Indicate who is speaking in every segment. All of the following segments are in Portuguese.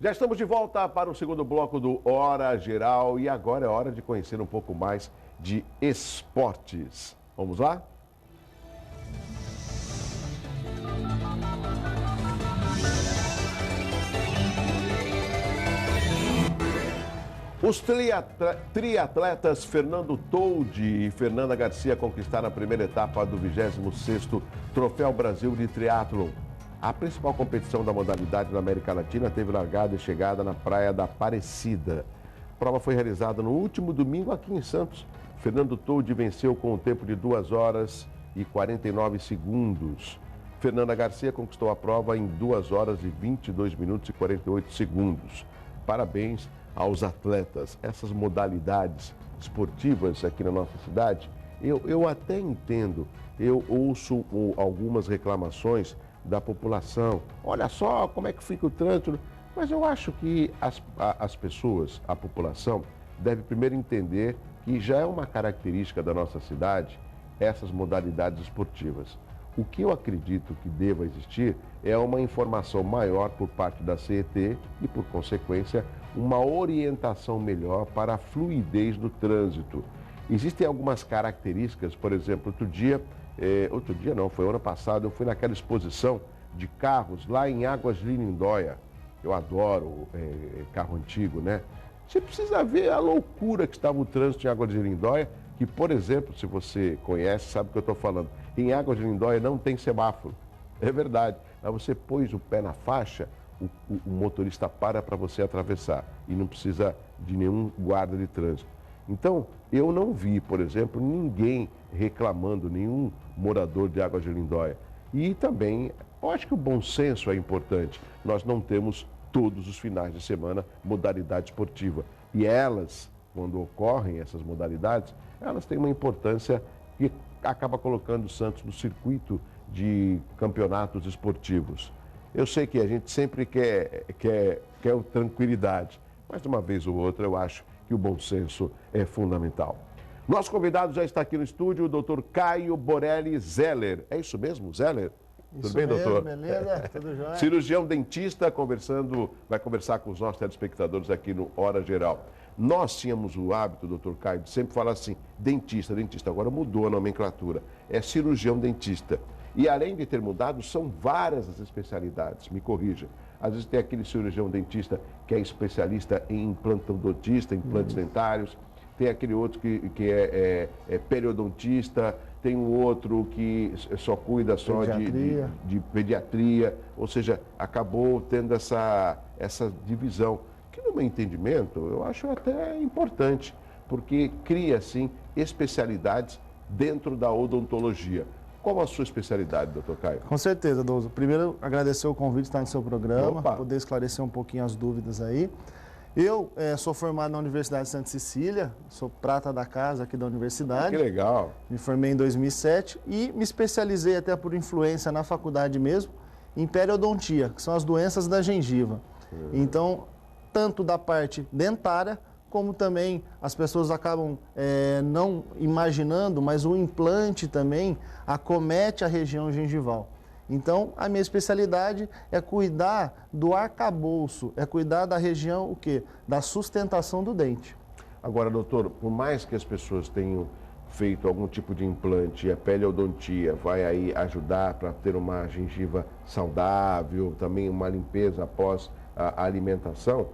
Speaker 1: Já estamos de volta para o segundo bloco do Hora Geral e agora é hora de conhecer um pouco mais de esportes. Vamos lá? Os triatletas Fernando Toldi e Fernanda Garcia conquistaram a primeira etapa do 26º Troféu Brasil de Triatlon. A principal competição da modalidade na América Latina teve largada e chegada na Praia da Aparecida. A prova foi realizada no último domingo aqui em Santos. Fernando Toldi venceu com um tempo de 2 horas e 49 segundos. Fernanda Garcia conquistou a prova em 2 horas e 22 minutos e 48 segundos. Parabéns aos atletas. Essas modalidades esportivas aqui na nossa cidade, eu até entendo, eu ouço algumas reclamações da população. Olha só como é que fica o trânsito. Mas eu acho que as pessoas, a população, deve primeiro entender que já é uma característica da nossa cidade essas modalidades esportivas. O que eu acredito que deva existir é uma informação maior por parte da CET e, por consequência, uma orientação melhor para a fluidez do trânsito. Existem algumas características, por exemplo, foi ano passado, eu fui naquela exposição de carros lá em Águas de Lindóia. Eu adoro carro antigo, né? Você precisa ver a loucura que estava o trânsito em Águas de Lindóia, que, por exemplo, se você conhece, sabe o que eu estou falando. Em Águas de Lindóia não tem semáforo. É verdade. Mas você pôs o pé na faixa, o motorista para você atravessar e não precisa de nenhum guarda de trânsito. Então, eu não vi, por exemplo, ninguém reclamando, nenhum morador de Águas de Lindóia. E também, eu acho que o bom senso é importante. Nós não temos todos os finais de semana modalidade esportiva. E elas, quando ocorrem essas modalidades, elas têm uma importância que acaba colocando o Santos no circuito de campeonatos esportivos. Eu sei que a gente sempre quer tranquilidade, mas de uma vez ou outra eu acho que o bom senso é fundamental. Nosso convidado já está aqui no estúdio, o Dr. Caio Borelli Zeller. É isso mesmo, Zeller? Tudo bem,
Speaker 2: mesmo,
Speaker 1: doutor?
Speaker 2: Beleza, tudo jóia.
Speaker 1: Cirurgião dentista, vai conversar com os nossos telespectadores aqui no Hora Geral. Nós tínhamos o hábito, doutor Caio, de sempre falar assim, dentista. Agora mudou a nomenclatura. É cirurgião dentista. E além de ter mudado, são várias as especialidades, me corrija. Às vezes tem aquele cirurgião dentista que é especialista em implantodontista, implantes dentários. Tem aquele outro que é periodontista, tem um outro que só cuida só de pediatria, ou seja, acabou tendo essa divisão, que no meu entendimento eu acho até importante, porque cria, assim, especialidades dentro da odontologia. Qual a sua especialidade, doutor Caio?
Speaker 2: Com certeza, Doutor. Primeiro, agradecer o convite de estar no seu programa,
Speaker 1: Opa.
Speaker 2: poder esclarecer um pouquinho as dúvidas aí. Eu sou formado na Universidade de Santa Cecília, sou prata da casa aqui da universidade.
Speaker 1: Que legal.
Speaker 2: Me formei em 2007 e me especializei até por influência na faculdade mesmo em periodontia, que são as doenças da gengiva. Então, tanto da parte dentária, como também as pessoas acabam não imaginando, mas o implante também acomete a região gengival. Então, a minha especialidade é cuidar do arcabouço, é cuidar da região, o quê? Da sustentação do dente.
Speaker 1: Agora, doutor, por mais que as pessoas tenham feito algum tipo de implante, a periodontia vai aí ajudar para ter uma gengiva saudável, também uma limpeza após a alimentação,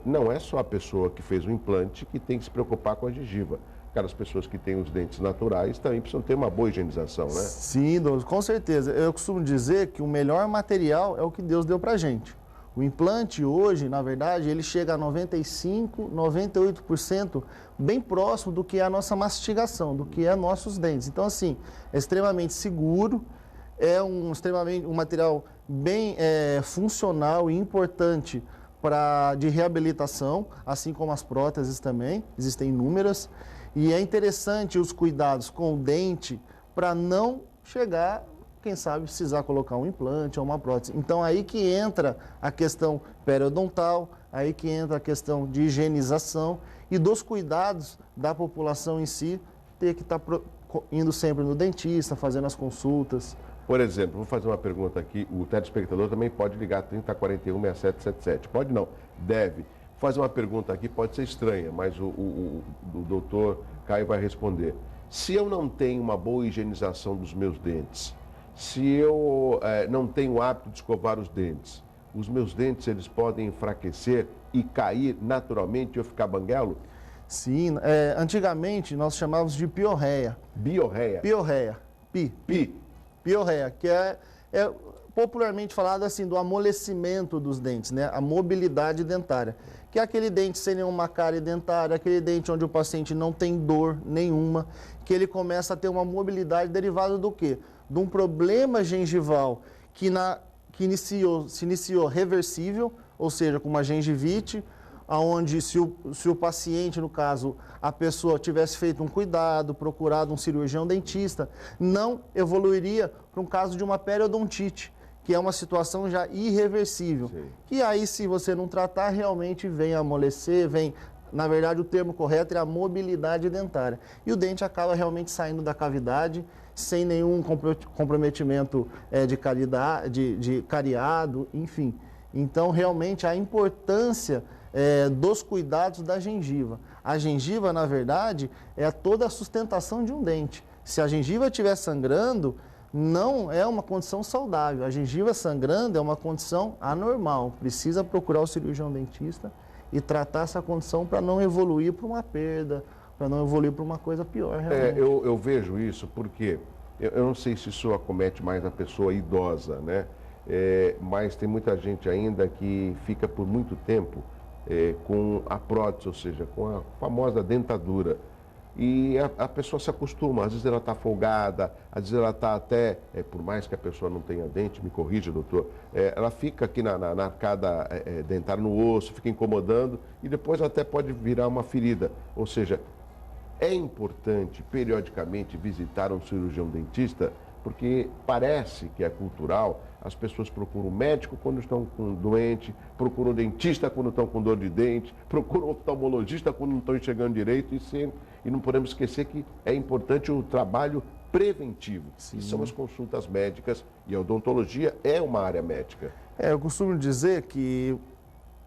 Speaker 1: não é só a pessoa que fez o implante que tem que se preocupar com a gengiva. Aquelas pessoas que têm os dentes naturais também precisam ter uma boa higienização, né?
Speaker 2: Sim, doutor, com certeza. Eu costumo dizer que o melhor material é o que Deus deu pra gente. O implante hoje, na verdade, ele chega a 95%, 98% bem próximo do que é a nossa mastigação, do que é nossos dentes. Então, assim, é extremamente seguro, é um material bem funcional e importante de reabilitação, assim como as próteses também, existem inúmeras. E é interessante os cuidados com o dente para não chegar, quem sabe, precisar colocar um implante ou uma prótese. Então, aí que entra a questão periodontal, aí que entra a questão de higienização e dos cuidados da população em si, ter que estar indo sempre no dentista, fazendo as consultas,
Speaker 1: Por exemplo, vou fazer uma pergunta aqui, o telespectador também pode ligar 3041-6777. Pode não, deve. Vou fazer uma pergunta aqui, pode ser estranha, mas o doutor Caio vai responder. Se eu não tenho uma boa higienização dos meus dentes, se eu não tenho o hábito de escovar os dentes, os meus dentes eles podem enfraquecer e cair naturalmente e eu ficar banguelo?
Speaker 2: Sim, antigamente nós chamávamos de piorreia.
Speaker 1: Biorreia?
Speaker 2: Piorreia. Piorreia, que é popularmente falado assim do amolecimento dos dentes, né? A mobilidade dentária, que é aquele dente sem nenhuma cárie dentária, aquele dente onde o paciente não tem dor nenhuma, que ele começa a ter uma mobilidade derivada do quê? De um problema gengival que se iniciou reversível, ou seja, com uma gengivite, onde se o paciente, no caso, a pessoa tivesse feito um cuidado, procurado um cirurgião dentista, não evoluiria para um caso de uma periodontite, que é uma situação já irreversível. Sim. Que aí, se você não tratar, realmente vem a amolecer, na verdade, o termo correto é a mobilidade dentária. E o dente acaba realmente saindo da cavidade, sem nenhum comprometimento de cariado, enfim. Então, realmente, a importância dos cuidados da gengiva. A gengiva, na verdade, é toda a sustentação de um dente. Se a gengiva estiver sangrando, não é uma condição saudável. A gengiva sangrando é uma condição anormal. Precisa procurar o cirurgião dentista e tratar essa condição para não evoluir para uma perda, para não evoluir para uma coisa pior, realmente.
Speaker 1: Eu vejo isso porque, eu não sei se isso acomete mais a pessoa idosa, né? Mas tem muita gente ainda que fica por muito tempo com a prótese, ou seja, com a famosa dentadura. E a pessoa se acostuma, às vezes ela está folgada, às vezes ela está até, por mais que a pessoa não tenha dente, me corrija, doutor, ela fica aqui na arcada dentária, no osso, fica incomodando e depois até pode virar uma ferida. Ou seja, é importante periodicamente visitar um cirurgião dentista, porque parece que é cultural, as pessoas procuram médico quando estão com doente, procuram dentista quando estão com dor de dente, procuram oftalmologista quando não estão enxergando direito e não podemos esquecer que é importante o trabalho preventivo, que são as consultas médicas e a odontologia é uma área médica.
Speaker 2: Eu costumo dizer que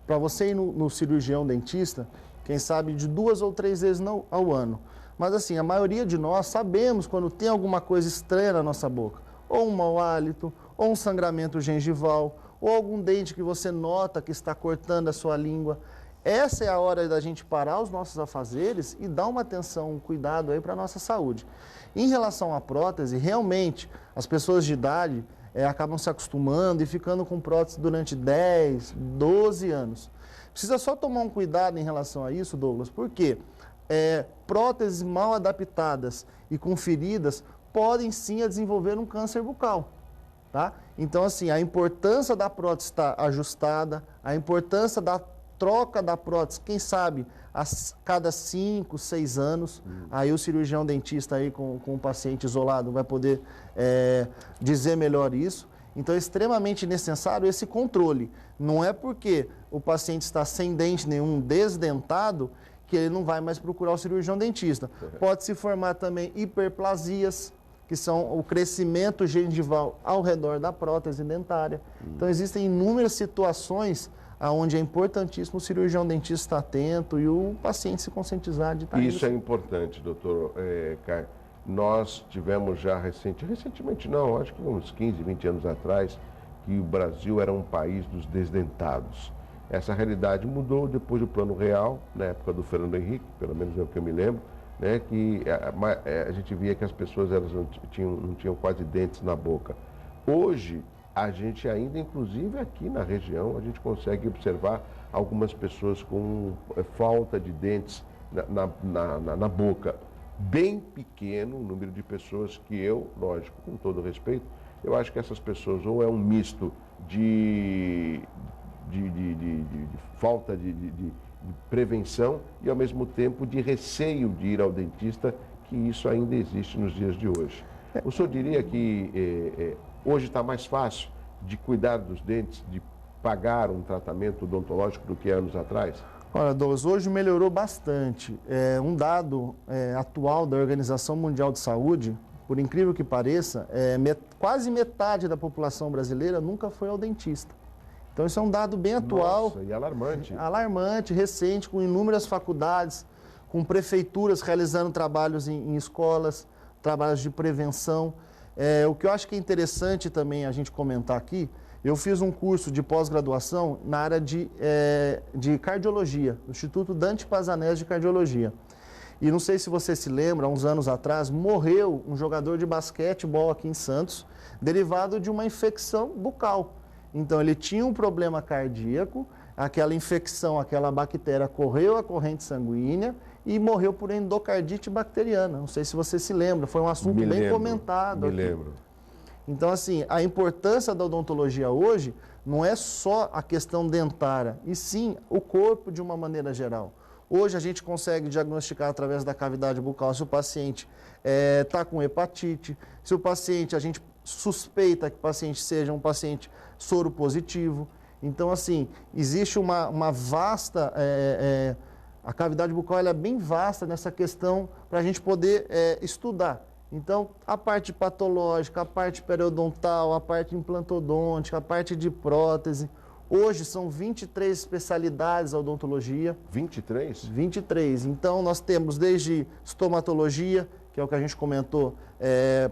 Speaker 2: para você ir no cirurgião dentista, quem sabe de 2 ou 3 vezes ao ano. Mas assim, a maioria de nós sabemos quando tem alguma coisa estranha na nossa boca, ou um mau hálito, ou um sangramento gengival, ou algum dente que você nota que está cortando a sua língua. Essa é a hora da gente parar os nossos afazeres e dar uma atenção, um cuidado aí para a nossa saúde. Em relação à prótese, realmente, as pessoas de idade acabam se acostumando e ficando com prótese durante 10, 12 anos. Precisa só tomar um cuidado em relação a isso, Douglas, porque próteses mal adaptadas e com feridas podem sim desenvolver um câncer bucal. Tá? Então, assim, a importância da prótese estar ajustada, a importância da troca da prótese, quem sabe, a cada 5, 6 anos, aí o cirurgião dentista aí com o paciente isolado vai poder dizer melhor isso. Então, é extremamente necessário esse controle. Não é porque o paciente está sem dente nenhum, desdentado, que ele não vai mais procurar o cirurgião dentista. Pode se formar também hiperplasias, que são o crescimento gengival ao redor da prótese dentária. Então, existem inúmeras situações onde é importantíssimo o cirurgião dentista estar atento e o paciente se conscientizar de estar
Speaker 1: Isso é importante, doutor Caio. Nós tivemos já recentemente não, acho que uns 15, 20 anos atrás, que o Brasil era um país dos desdentados. Essa realidade mudou depois do Plano Real, na época do Fernando Henrique, pelo menos é o que eu me lembro, né, que a gente via que as pessoas não tinham quase dentes na boca. Hoje, a gente ainda, inclusive aqui na região, a gente consegue observar algumas pessoas com falta de dentes na boca. Bem pequeno o número de pessoas que eu, lógico, com todo respeito, eu acho que essas pessoas ou é um misto de falta de prevenção e, ao mesmo tempo, de receio de ir ao dentista, que isso ainda existe nos dias de hoje. O senhor diria que hoje está mais fácil de cuidar dos dentes, de pagar um tratamento odontológico do que anos atrás?
Speaker 2: Olha, Douglas, hoje melhorou bastante. Um dado atual da Organização Mundial de Saúde, por incrível que pareça, quase metade da população brasileira nunca foi ao dentista. Então isso é um dado bem atual.
Speaker 1: Nossa, e alarmante.
Speaker 2: Alarmante, recente, com inúmeras faculdades, com prefeituras realizando trabalhos em escolas, trabalhos de prevenção. O que eu acho que é interessante também a gente comentar aqui, eu fiz um curso de pós-graduação na área de cardiologia, no Instituto Dante Pazanese de Cardiologia. E não sei se você se lembra, há uns anos atrás, morreu um jogador de basquetebol aqui em Santos, derivado de uma infecção bucal. Então ele tinha um problema cardíaco, aquela infecção, aquela bactéria correu a corrente sanguínea e morreu por endocardite bacteriana. Não sei se você se lembra, foi um assunto bem comentado.
Speaker 1: Me lembro.
Speaker 2: Então, assim, a importância da odontologia hoje não é só a questão dentária, e sim o corpo de uma maneira geral. Hoje a gente consegue diagnosticar através da cavidade bucal se o paciente está com hepatite, se o paciente, a gente suspeita que o paciente seja um paciente soro positivo. Então, assim, existe uma vasta... a cavidade bucal ela é bem vasta nessa questão para a gente poder estudar. Então, a parte patológica, a parte periodontal, a parte implantodôntica, a parte de prótese. Hoje são 23 especialidades a odontologia.
Speaker 1: 23?
Speaker 2: 23. Então, nós temos desde estomatologia, que é o que a gente comentou,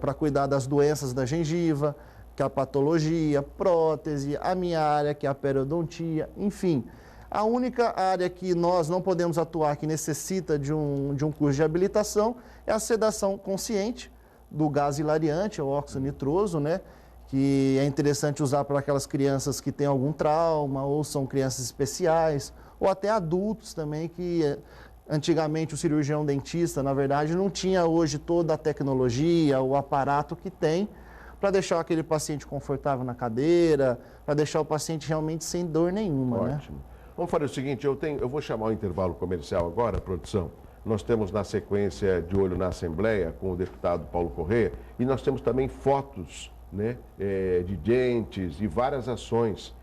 Speaker 2: para cuidar das doenças da gengiva, que é a patologia, prótese, a minha área, que é a periodontia, enfim. A única área que nós não podemos atuar, que necessita de um curso de habilitação, é a sedação consciente do gás hilariante, o óxido nitroso, né? Que é interessante usar para aquelas crianças que têm algum trauma, ou são crianças especiais, ou até adultos também, que antigamente o cirurgião dentista, na verdade, não tinha hoje toda a tecnologia, o aparato que tem, para deixar aquele paciente confortável na cadeira, para deixar o paciente realmente sem dor nenhuma.
Speaker 1: Ótimo. Né? Vamos fazer o seguinte, eu vou chamar o intervalo comercial agora, produção. Nós temos na sequência De Olho na Assembleia com o deputado Paulo Corrêa e nós temos também fotos, né, de dentes e várias ações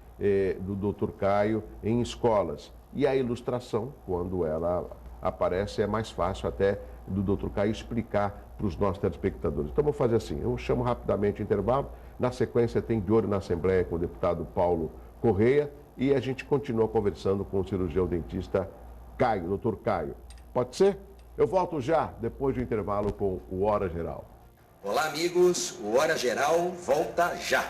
Speaker 1: do Dr. Caio em escolas. E a ilustração, quando ela aparece, é mais fácil até do Dr. Caio explicar para os nossos telespectadores. Então vamos fazer assim, eu chamo rapidamente o intervalo, na sequência tem De Olho na Assembleia com o deputado Paulo Corrêa e a gente continua conversando com o cirurgião dentista Caio, Dr. Caio. Pode ser? Eu volto já, depois do intervalo, com o Hora Geral.
Speaker 3: Olá, amigos. O Hora Geral volta já.